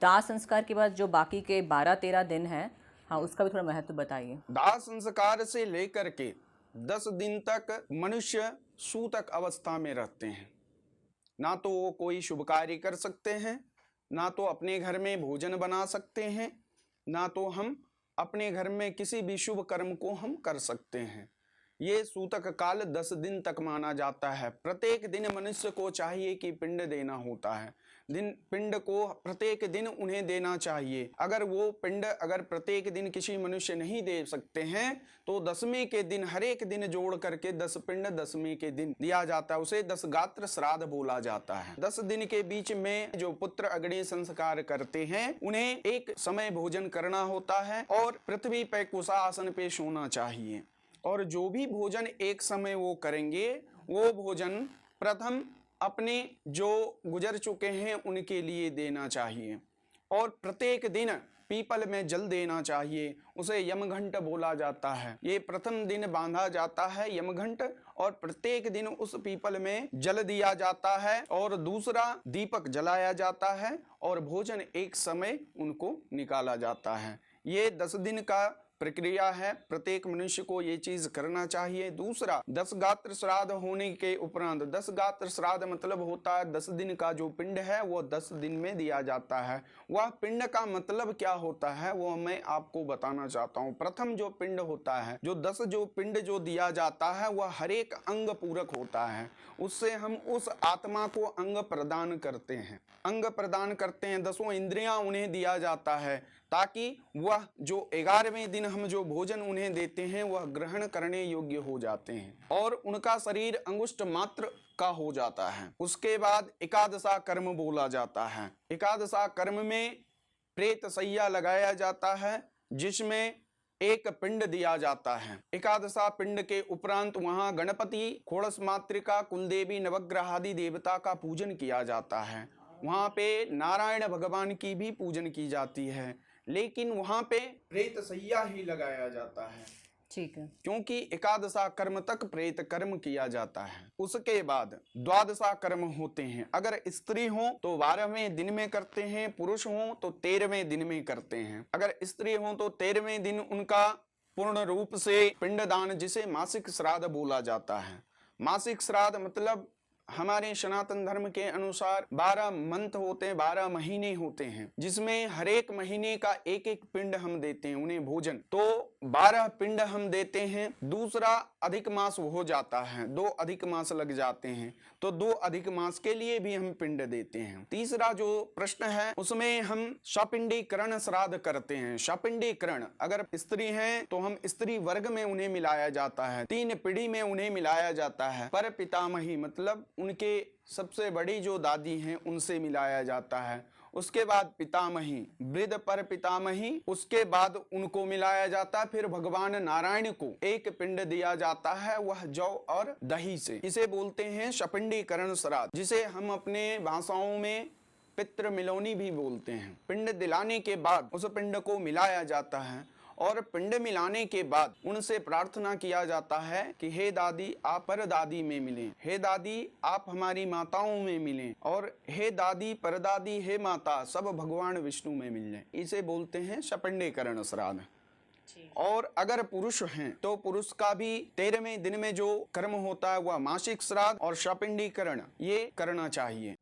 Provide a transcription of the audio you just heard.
दाह संस्कार के बाद जो बाकी के 12-13 दिन हैं, हाँ, उसका भी थोड़ा महत्व बताइए। दाह संस्कार से लेकर के 10 दिन तक मनुष्य सूतक अवस्था में रहते हैं। ना तो वो कोई शुभ कार्य कर सकते हैं, ना तो अपने घर में भोजन बना सकते हैं, ना तो हम अपने घर में किसी भी शुभ कर्म को हम कर सकते हैं। ये सूतक काल 10 दिन तक माना जाता है। प्रत्येक दिन मनुष्य को चाहिए कि पिंड देना होता है। पिंड को प्रत्येक दिन उन्हें देना चाहिए। अगर वो पिंड प्रत्येक दिन किसी मनुष्य नहीं दे सकते हैं तो 10वें के दिन हर एक दिन जोड़ करके 10 पिंड 10वें के दिन दिया जाता है। उसे 10 गात्र श्राद्ध बोला जाता है। 10 दिन के बीच में जो पुत्र अग्नि संस्कार करते हैं उन्हें एक समय भोजन करना होता है और पृथ्वी पर कुशा आसन पे सोना चाहिए। और जो भी भोजन एक समय वो करेंगे वो भोजन प्रथम अपने जो गुजर चुके हैं उनके लिए देना चाहिए। और प्रत्येक दिन पीपल में जल देना चाहिए। उसे यमघंट बोला जाता है। ये प्रथम दिन बांधा जाता है यमघंट और प्रत्येक दिन उस पीपल में जल दिया जाता है और दूसरा दीपक जलाया जाता है और भोजन एक समय उनको निकाला जाता है। ये 10 दिन का प्रक्रिया है। प्रत्येक मनुष्य को ये चीज करना चाहिए। दूसरा 10 गात्र श्राद्ध होने के उपरांत 10 गात्र श्राद्ध मतलब होता है 10 दिन का जो पिंड है वो 10 दिन में दिया जाता है। वह पिंड का मतलब क्या होता है वो मैं आपको बताना चाहता हूँ। प्रथम जो पिंड होता है जो 10 जो पिंड जो दिया जाता है वह हर एक अंग पूरक होता है। उससे हम उस आत्मा को अंग प्रदान करते हैं। अंग प्रदान करते हैं। 10 इंद्रियां उन्हें दिया जाता है ताकि वह जो 11वें दिन हम जो भोजन उन्हें देते हैं वह ग्रहण करने योग्य हो जाते हैं और उनका शरीर अंगुष्ठ मात्र का हो जाता है। उसके बाद एकादशा कर्म बोला जाता है। एकादशा कर्म में प्रेत सैया लगाया जाता है जिसमें एक पिंड दिया जाता है। एकादशा पिंड के उपरांत वहां गणपति, खोड़स मातृका, कुलदेवी, नवग्रह आदि देवता का पूजन किया जाता है। वहां पे नारायण भगवान की भी पूजन की जाती है लेकिन वहां पे प्रेत सैया ही लगाया जाता है। ठीक है। क्योंकि एकादशा कर्म तक प्रेत कर्म किया जाता है। उसके बाद द्वादशा कर्म होते हैं। अगर स्त्री हो तो 12वें दिन में करते हैं, पुरुष हो तो 13वें दिन में करते हैं। अगर स्त्री हो तो 13वें दिन उनका पूर्ण रूप से पिंडदान जिसे मासिक श्राद्ध बोला जाता है। मासिक श्राद्ध मतलब हमारे सनातन धर्म के अनुसार 12 मंथ होते हैं, 12 महीने होते हैं जिसमें हर एक महीने का एक एक पिंड हम देते हैं उन्हें भोजन। तो 12 पिंड हम देते हैं। दूसरा अधिक मास हो जाता है, 2 अधिक मास लग जाते हैं तो 2 अधिक मास के लिए भी हम पिंड देते हैं। तीसरा जो प्रश्न है उसमें हम सपिंडीकरण श्राद्ध करते हैं। सपिंडीकरण अगर स्त्री हैं तो हम स्त्री वर्ग में उन्हें मिलाया जाता है, 3 पीढ़ी में उन्हें मिलाया जाता है। पर पितामही मतलब उनके सबसे बड़ी जो दादी हैं उनसे मिलाया जाता है। उसके बाद पितामही, वृद्ध पर पितामही, उसके बाद उनको मिलाया जाता है। फिर भगवान नारायण को एक पिंड दिया जाता है वह जौ और दही से। इसे बोलते हैं सपिंडीकरण श्राद्ध जिसे हम अपने भाषाओं में पितृ मिलोनी भी बोलते हैं। पिंड दिलाने के बाद उस पिंड को मिलाया जाता है और पिंड मिलाने के बाद उनसे प्रार्थना किया जाता है कि हे दादी आप परदादी में मिलें, हे दादी आप हमारी माताओं में मिलें और हे दादी परदादी हे माता सब भगवान विष्णु में मिल जाएं। इसे बोलते हैं सपिंडीकरण श्राद्ध। और अगर पुरुष हैं तो पुरुष का भी 13वें दिन में जो कर्म होता है वह मासिक श्राद्ध और सपिंडीकरण ये करना चाहिए।